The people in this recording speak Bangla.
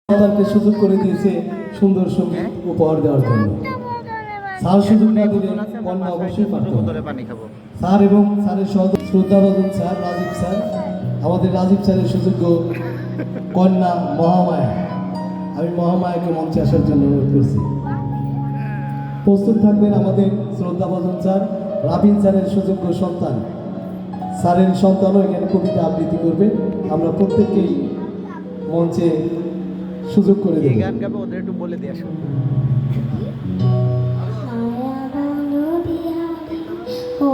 তাদেরকে সুযোগ করে দিয়েছে সুন্দর সঙ্গীত উপহার দেওয়ার জন্য। স্যার সুযোগ না দিলে কন্যা অবশ্যই পারত না। স্যার এবং স্যারের শ্রদ্ধাভাজন স্যার রাজীব স্যার, আমাদের রাজীব স্যারের সুযোগ্য কন্যা মহামায়া, আমি মহামায়াকে মঞ্চে আসার জন্য অনুরোধ করছি। প্রস্তুত থাকবেন আমাদের শ্রদ্ধাভাজন স্যার, রাবিন স্যারের সুযোগ্য সন্তান, স্যারের সন্তানও এখানে কবিতা আবৃত্তি করবে। আমরা প্রত্যেককেই মঞ্চে সুযোগ করে দেব। গান গাবে ওদের একটু বলে দিয়ে আসুন। ও